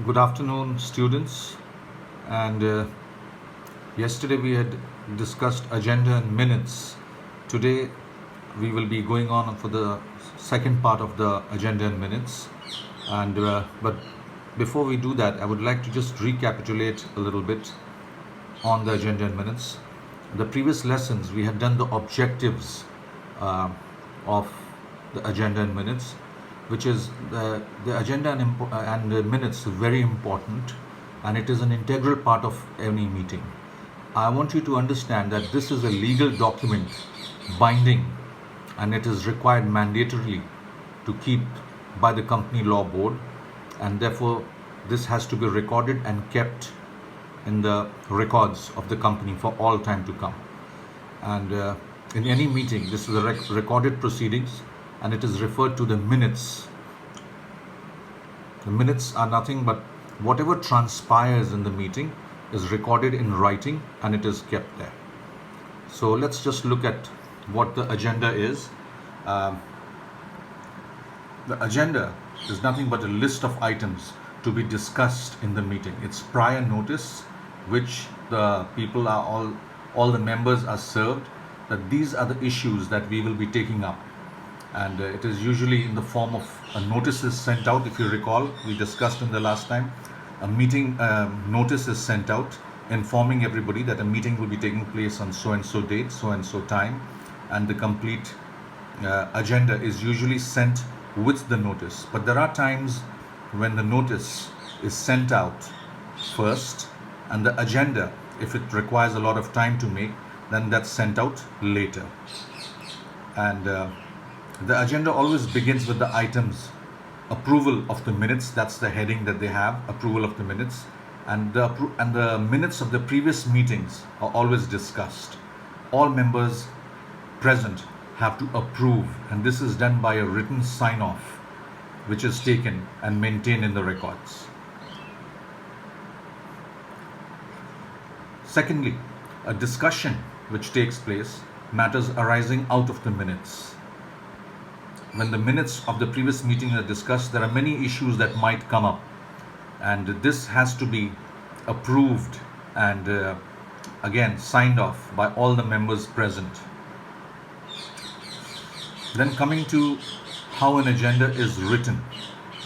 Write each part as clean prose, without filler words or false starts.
Good afternoon, students. And yesterday we had discussed agenda and minutes. Today we will be going on for the second part of the agenda and minutes. And but before we do that, I would like to just recapitulate a little bit on the agenda and minutes. The previous lessons we had done the objectives uh, of the agenda and minutes, which is the agenda and the minutes are very important, and it is an integral part of any meeting. I want you to understand that this is a legal document, binding, and it is required mandatorily to keep by the company law board, and therefore this has to be recorded and kept in the records of the company for all time to come. And in any meeting, this is a recorded proceedings, and it is referred to the minutes. The minutes are nothing but whatever transpires in the meeting is recorded in writing and it is kept there. So let's just look at what the agenda is. Um, the agenda is nothing but a list of items to be discussed in the meeting. It's prior notice, which the people are all the members are served that these are the issues that we will be taking up. And it is usually in the form of a notice is sent out. If you recall, we discussed in the last time, a meeting notice is sent out informing everybody that a meeting will be taking place on so and so date, so and so time, and the complete agenda is usually sent with the notice. But there are times when the notice is sent out first, and the agenda, if it requires a lot of time to make, then that's sent out later. And the agenda always begins with the items approval of the minutes. That's the heading that they have, approval of the minutes. And the minutes of the previous meetings are always discussed. All members present have to approve, and this is done by a written sign off, which is taken and maintained in the records. Secondly, a discussion which takes place, matters arising out of the minutes. When the minutes of the previous meeting are discussed, there are many issues that might come up, and this has to be approved and again signed off by all the members present. Then coming to how an agenda is written,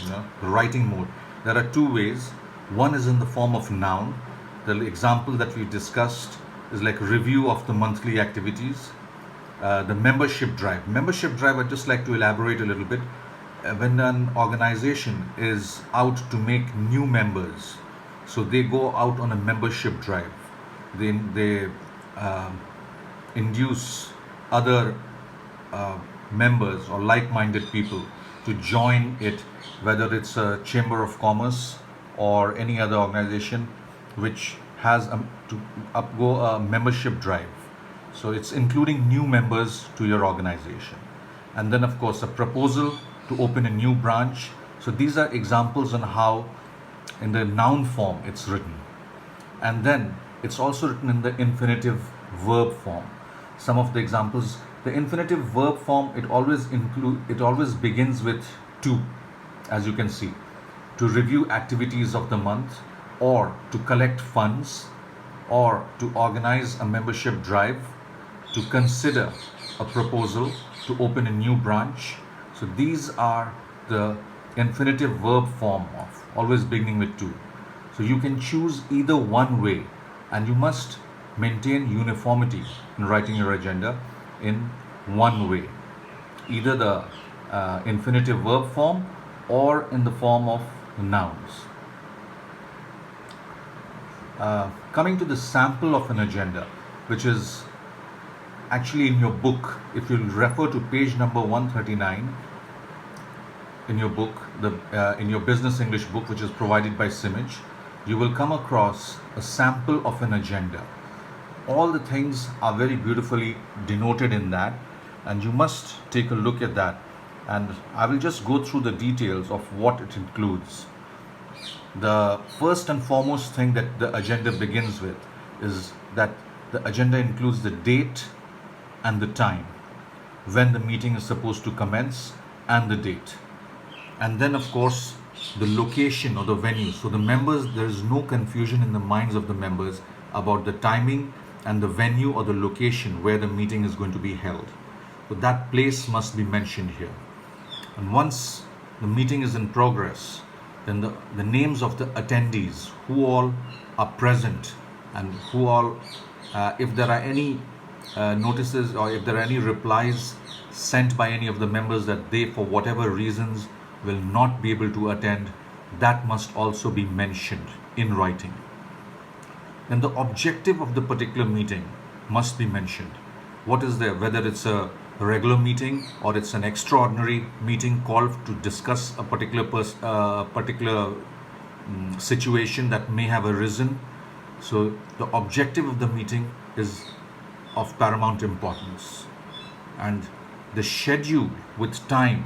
the writing mode. There are two ways. One is in the form of noun. The example that we discussed is like review of the monthly activities. The membership drive. Membership drive, I'd just like to elaborate a little bit. When an organization is out to make new members, so they go out on a membership drive. They induce other members or like-minded people to join it, whether it's a chamber of commerce or any other organization which has to go a membership drive. So it's including new members to your organization. And then of course a proposal to open a new branch. So these are examples on how in the noun form it's written. And then it's also written in the infinitive verb form. Some of the examples, the infinitive verb form, it always begins with to, as you can see, to review activities of the month, or to collect funds, or to organize a membership drive, to consider a proposal to open a new branch. So these are the infinitive verb form of always beginning with to. So you can choose either one way, and you must maintain uniformity in writing your agenda in one way, either the infinitive verb form or in the form of nouns. Coming to the sample of an agenda, which is actually in your book. If you refer to page number 139 in your book, in your business English book, which is provided by Simage, you will come across a sample of an agenda. All the things are very beautifully denoted in that, and you must take a look at that. And I will just go through the details of what it includes. The first and foremost thing that the agenda begins with is that the agenda includes the date and the time when the meeting is supposed to commence and the date. And then of course the location or the venue. So the members, there is no confusion in the minds of the members about the timing and the venue or the location where the meeting is going to be held. So that place must be mentioned here. And once the meeting is in progress, then the names of the attendees, who all are present and who all, if there are any notices or if there are any replies sent by any of the members that they, for whatever reasons, will not be able to attend, that must also be mentioned in writing. Then the objective of the particular meeting must be mentioned. What is there, whether it's a regular meeting or it's an extraordinary meeting called to discuss a particular situation that may have arisen. So the objective of the meeting is of paramount importance, and the schedule with time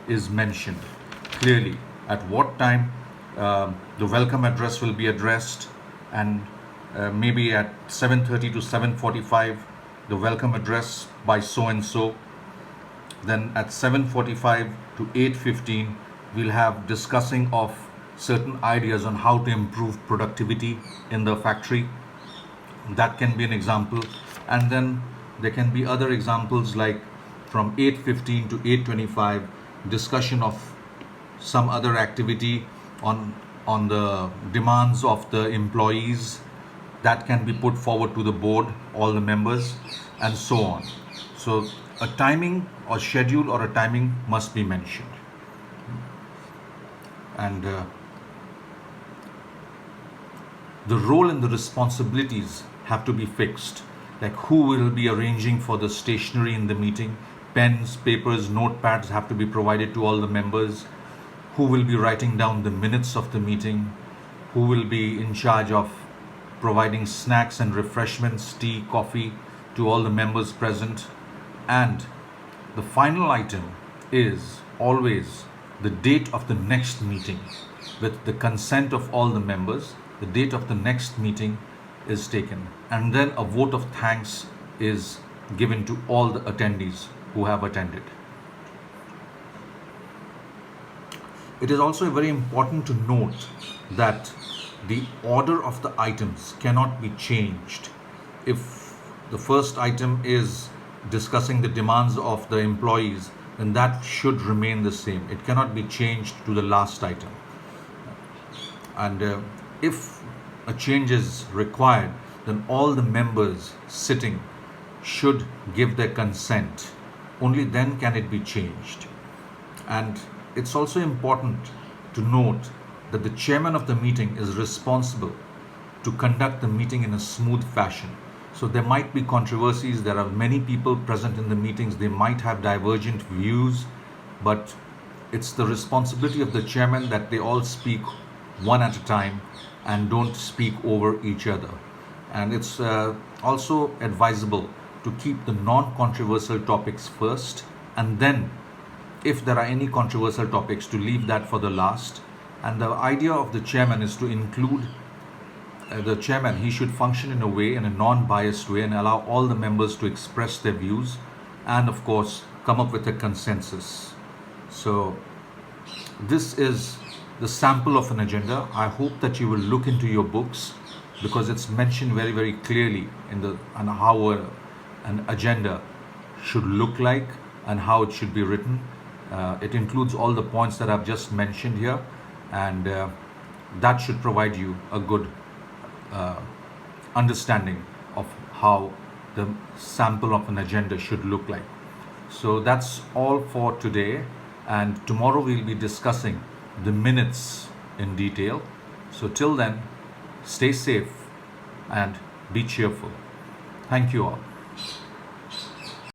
is mentioned clearly. At what time the welcome address will be addressed, and maybe at 7:30 to 7:45 the welcome address by so and so. Then at 7:45 to 8:15 we'll have discussing of certain ideas on how to improve productivity in the factory. That can be an example. And then there can be other examples like from 8:15 to 8:25 discussion of some other activity on the demands of the employees that can be put forward to the board, all the members, and so on. So a timing or schedule or a timing must be mentioned. And the role and the responsibilities have to be fixed, like who will be arranging for the stationery in the meeting. Pens, papers, notepads have to be provided to all the members. Who will be writing down the minutes of the meeting? Who will be in charge of providing snacks and refreshments, tea, coffee, to all the members present? And the final item is always the date of the next meeting. With the consent of all the members, the date of the next meeting is taken, and then a vote of thanks is given to all the attendees who have attended. It is also very important to note that the order of the items cannot be changed. If the first item is discussing the demands of the employees, then that should remain the same. It cannot be changed to the last item. And if a change is required, then all the members sitting should give their consent. Only then can it be changed. And it's also important to note that the chairman of the meeting is responsible to conduct the meeting in a smooth fashion. So there might be controversies, there are many people present in the meetings, they might have divergent views, but it's the responsibility of the chairman that they all speak one at a time and don't speak over each other. And it's also advisable to keep the non-controversial topics first, and then if there are any controversial topics, to leave that for the last. And the idea of the chairman is to include the chairman. He should function in a way, in a non-biased way, and allow all the members to express their views and of course come up with a consensus. So this is the sample of an agenda. I hope that you will look into your books, because it's mentioned very, very clearly on how an agenda should look like and how it should be written. It includes all the points that I've just mentioned here, and that should provide you a good understanding of how the sample of an agenda should look like. So that's all for today, and tomorrow we'll be discussing the minutes in detail. So till then, stay safe and be cheerful. Thank you all.